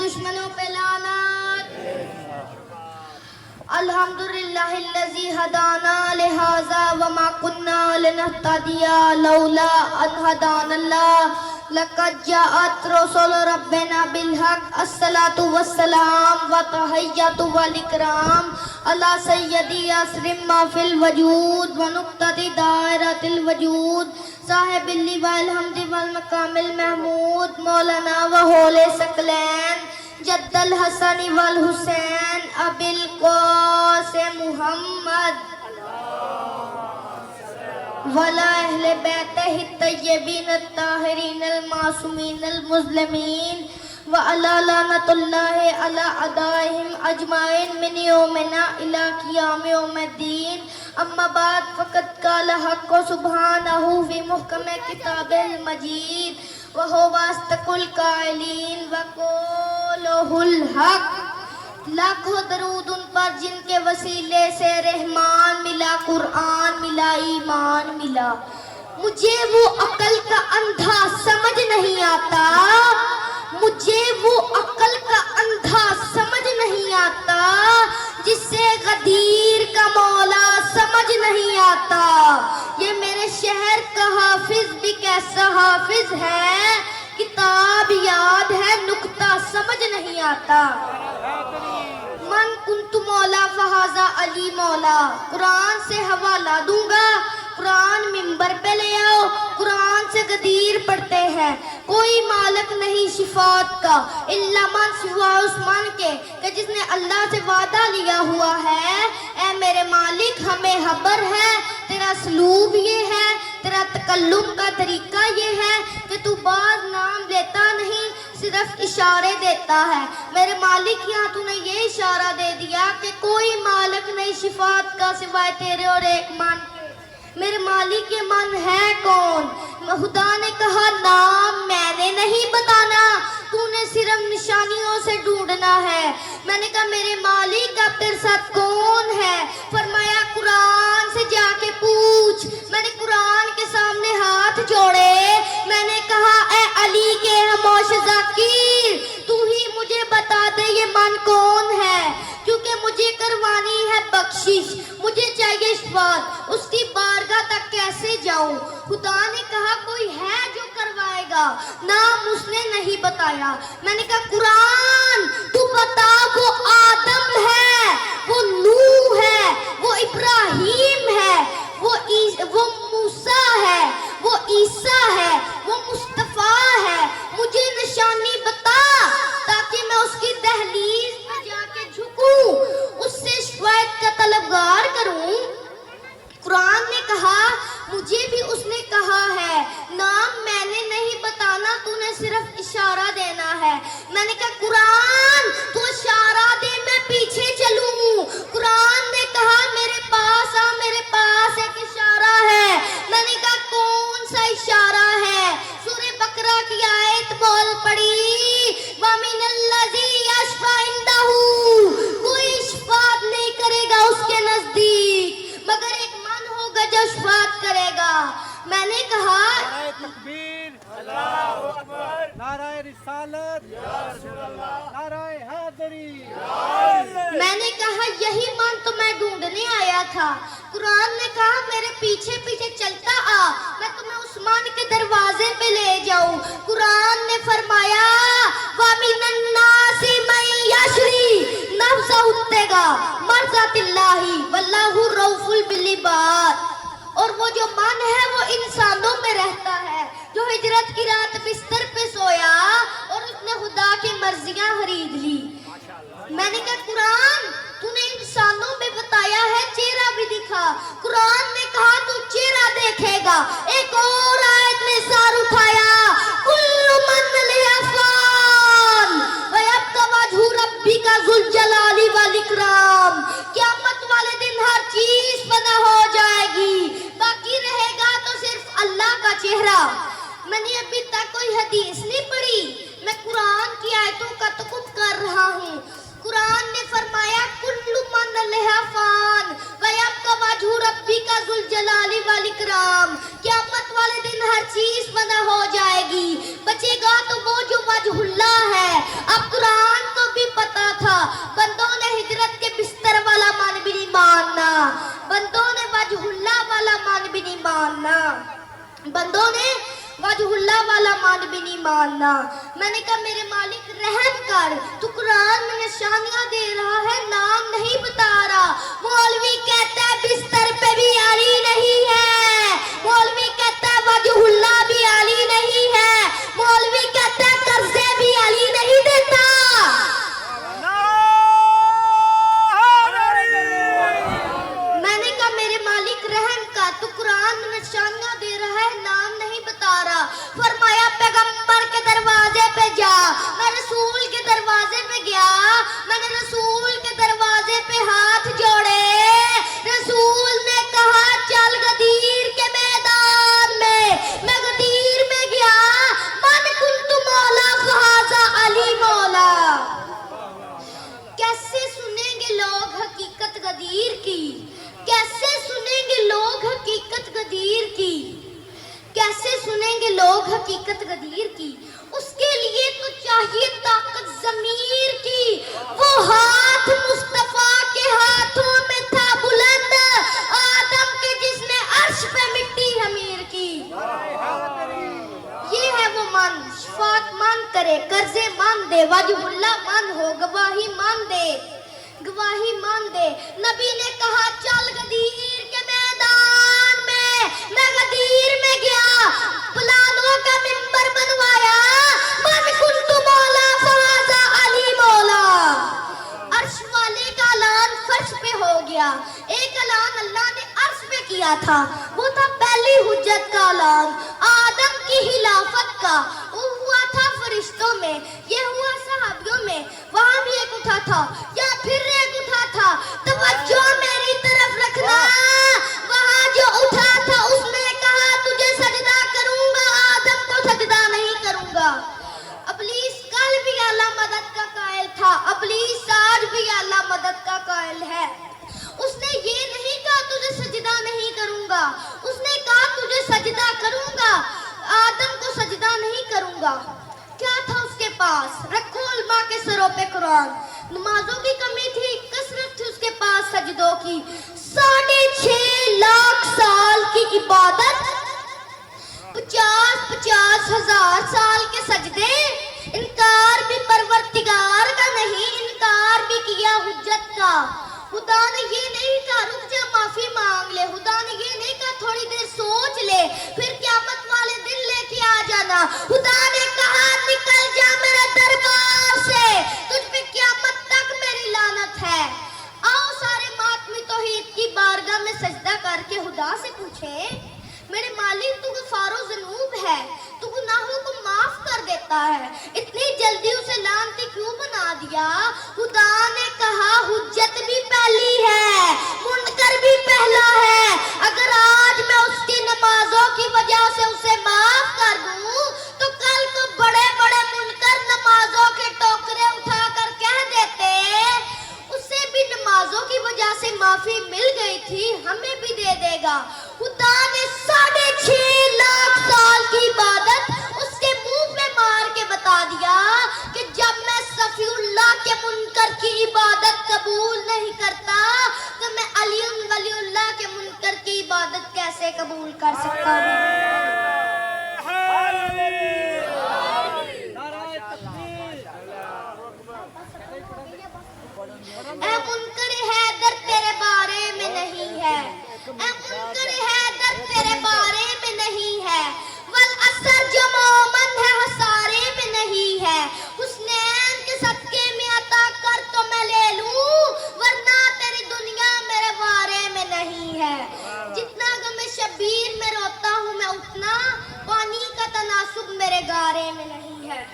दुश्मनों पे लानत। अल्हम्दुलिल्लाहिल्लज़ी हदाना लिहाज़ा वमा कुन्ना लिनहतदिया लौला अन हदानल्लाह लक़द जाअत रसूल रब्बिना बिलहक़ अस्सलातु वस्सलाम व तहिय्यतु वल इकराम अला सय्यदी असरिम मा फिल वजूद व नुक़्तति दायरतिल वजूद साहिबिल लिवाइल हम्दि वल मकामिल महमूद मौलाना व होले सकलैन जद्दल हसन वल हुसैन अबिल क़ासिम मुहम्मद वला अहले बैतिहि तय्यबीन अत्ताहिरीन अल-मासूमीन अल-मुज़लिमीन व अला लानतुल्लाहि अला अदाइहिम अजमाइन मिन यौमिना इला क़ियाम यौमिद्दीन अम्मा बाद फ़क़द क़ाल हक़्क़ सुब्हानहु फ़ी मुहकम किताबिल मजीद व हुवा अस्दक़ुल क़ाइलीन व क़ौलुहुल हक़्क़। लाखों दरूद उन पर जिनके वसीले से रहमान मिला, कुरान मिला, ईमान मिला। मुझे वो अकल का अंधा समझ नहीं आता, मुझे वो अकल का अंधा समझ नहीं आता जिससे गदीर का मौला समझ नहीं आता। ये मेरे शहर का हाफिज भी कैसा हाफिज है, किताब याद है नुक्ता समझ नहीं आता। मन कुंतु मौला फहाजा अली मौला। कुरान से हवाला दूंगा, कुरान मिंबर पे ले आओ, कुरान से गदीर पढ़ते हैं। कोई मालिक नहीं शिफात का इल्ला मन सिवा उस्मान के जिसने अल्लाह से वादा लिया हुआ है। ऐ मेरे मालिक हमें खबर है तेरा सलूब ये है, तेरा तकल्लुम का तरीका ये है कि तू बाज नाम लेता नहीं, सिर्फ इशारे देता है। मेरे मालिक यहाँ तूने ये इशारा दे दिया कि कोई मालिक नहीं शिफात का सिवाय तेरे और एक मन के। मेरे मालिक ये मन है कौन? खुदा ने कहा नाम मैंने नहीं बताना, तूने सिर्फ निशानियों से ढूंढना है। मैंने कहा मेरे मालिक अब तेरे साथ कौन है? फरमाया कुरान से जाके पूछ। मैंने कुरान के सामने हाथ जोड़े, मैंने कहा ए अली के खामोश ज़कीर, तू ही मुझे बता दे ये मन कौन है, क्योंकि मुझे करवानी है बख्शिश, मुझे चाहिए शिफात, उसकी बारगाह तक कैसे जाऊं? खुदा ने कहा कोई है जो करवाएगा, नाम उसने नहीं बताया। मैंने कहा कुरान तू बता वो आदम है, वो नूह है, वो इब्राहीम है, वो मूसा है, वो ईसा है, वो मुस्तफा है, मुझे निशानी बता ताकि मैं उसकी दहलीज में जाके झुकूं, उससे शिफायत का तलबगार करूं। कुरान ने कहा मुझे भी उसने कहा है नाम मैंने नहीं बताना, तूने सिर्फ इशारा देना है। मैंने कहा कुरान तू इशारा दे मैं पीछे चलूं। कुरान ने कहा मेरे पास आ, मेरे पास एक इशारा है। मैंने कहा कौन सा इशारा है? सूरह बकरा की आयत बोल पड़ी वमिनल्लज़ी यशफ़अ इंदहू, कोई शिफात नहीं करेगा उसके नजदीक मगर एक मन होगा जो शिफात करेगा। मैंने कहा तकबीर, अल्लाहु अकबर, नाराए रिसालत, नाराए हैदरी। मैंने कहा यही मन तो मैं ढूंढने आया था। कुरान ने कहा मेरे पीछे पीछे चलता आ, मैं तुम्हें उस्मान के दरवाजे पे ले जाऊं। कुरान ने फरमाया वमिनन्नासी मन यशरी नफ्सा उठेगा मर्ज़ातिल्लाही वल्लाहु रऊफुल बिल इबाद। और वो जो मन है वो इंसानों में रहता है, जो हिजरत की रात बिस्तर पे सोया और उसने खुदा की मर्जियां खरीद ली। मैंने कहा कुरान तूने इंसानों में बताया है, चेहरा भी दिखा। कुरान ने कहा तू चेहरा देखेगा। एक और आयत में सर उठाया कुल्लु मन अलैहा फ़ान व यब्का वजहु रब्बिका ज़ुल जलाली वल इकराम। क़यामत वाले दिन हर चीज फना हो जाएगी, बाकी रहेगा तो सिर्फ अल्लाह का चेहरा। मैंने अभी तक कोई हदीस नहीं पढ़ी, मैं कुरान की आयतों का तक़ब्बुर कर रहा हूँ। कुरान ने फरमाया कुल्लु मन अलैहा फ़ान व यब्का वजहु रब्बिका ज़ुल जलाली वल इकराम। क़यामत वाले दिन हर चीज फना हो जाएगी, बचेगा तो वो जो वजहुल्लाह है। अब कुरान بھی نہیں ماننا. بندوں نے وجہ اللہ والا مان بھی نہیں ماننا. میں نے کہا میرے مالک رحم کر, تو قرآن میں نشانیاں دے رہا ہے, نام نہیں بتا رہا. مولوی کہتا ہے بستر پہ بھی علی نہیں ہے, مولوی کہتا ہے وجہ اللہ بھی علی نہیں ہے, مولوی کہتا ہے قرضے بھی علی نہیں دیتا. میں نے کہا میرے مالک رحم کا, تو قرآن میں نشانیاں دے رہا ہے, نام نہیں بتا رہا. فرمایا پیغمبر کے دروازے پہ جا. میں رسول کے دروازے پہ گیا, میں نے رسول کے دروازے پہ ہاتھ جوڑے. رسول نے کہا چل غدیر کے میدان میں غدیر میں گیا. من کنت مولا فہذا علی مولا. کیسے سنیں گے لوگ حقیقت غدیر کی, کیسے سنیں گے لوگ حقیقت غدیر کی, کیسے سنیں گے لوگ حقیقت غدیر کی. اس کے لیے تو چاہیے طاقت ضمیر کی. وہ ہاتھ مصطفیٰ کے ہاتھوں میں تھا بلند, آدم کے جس نے عرش پہ مٹی حمیر کی. یہ ہے وہ من, شفاعت مان کرے, قرضے مان دے, وجہ اللہ مان ہو, گواہی مان دے, گواہی مان دے. نبی نے کہا چل غدیر کے میدان میں غدیر میں گیا. پلانوں کا منبر بنوایا, من کنت مولا فہذا علی مولا. عرش والے کا اعلان فرش پہ ہو گیا. ایک اعلان اللہ نے عرش پہ کیا تھا, وہ تھا پہلی حجت کا اعلان, آدم کی خلافت کا. وہ ہوا تھا فرشتوں میں, یہ ہوا صحابیوں میں. وہاں بھی ایک اٹھا تھا, یا پھر ایک اٹھا تھا. توجہ میری طرف رکھنا, وہاں جو اٹھا تھا اس نے کہا تجھے سجدہ کروں گا, آدم کو سجدہ نہیں کروں گا. ابلیس کل بھی اعلیٰ مدد کا قائل تھا, ابلیس آج بھی اعلیٰ مدد کا قائل ہے. اس نے یہ نہیں کہا تجھے سجدہ نہیں کروں گا, اس نے کہا تجھے سجدہ کروں گا, آدم کو سجدہ نہیں کروں گا. کیا تھا اس کے پاس؟ رکھو علماء کے سروں پہ قرآن. نمازوں کی کمی تھی, کثرت تھی اس کے پاس سجدوں کی. 6.5 لاکھ سال کی عبادت, 50 ہزار سال کے سجدے. انکار بھی پروردگار کا نہیں, انکار بھی کیا حجت کا. خدا نے یہ نہیں کہا رک جا معافی مانگ لے, خدا نے یہ نہیں کہا تھوڑی دیر سوچ لے پھر قیامت والے دن لے کے آ جانا. خدا نے کہا نکل جا میرے دربار سے, تجھ پہ قیامت تک میری لعنت ہے. آؤ سارے ماتمی توحید کی بارگاہ میں سجدہ کر کے خدا سے پوچھے میرے مالک تو غفار و ذنوب ہے, تو گناہوں کو معاف کر دیتا ہے, اتنی جلدی اسے لعنتی کیوں بنا دیا؟ خدا نے کہا حجت بھی پہلی ہے, منکر بھی پہلا ہے. اگر آج میں اس کی نمازوں کی وجہ سے اسے معاف کر دوں تو کل کو بڑے بڑے منکر نمازوں کے ٹوکرے اٹھا کر کہہ دیتے اسے بھی نمازوں کی وجہ سے معافی مل گئی تھی, ہمیں بھی دے دے گا. خدا نے 6.5 لاکھ سال کی عبادت اس کے منہ پہ مار کے بتا دیا کہ جب میں صفی اللہ کے منکر کی عبادت قبول نہیں کرتا تو میں علی ولی اللہ کے منکر کی عبادت کیسے قبول کر سکتا ہوں؟ اے منکر حیدر تیرے بارے میں نہیں ہے, اے منکر حیدر تیرے بارے میں نہیں ہے, والعصر جو مومن ہے ہسارے میں نہیں ہے. حسنین کے صدقے میں عطا کر تو میں لے لوں, ورنہ تیری دنیا میرے بارے میں نہیں ہے. جتنا غم شبیر میں روتا ہوں میں اتنا پانی کا تناسب میرے گارے میں نہیں ہے.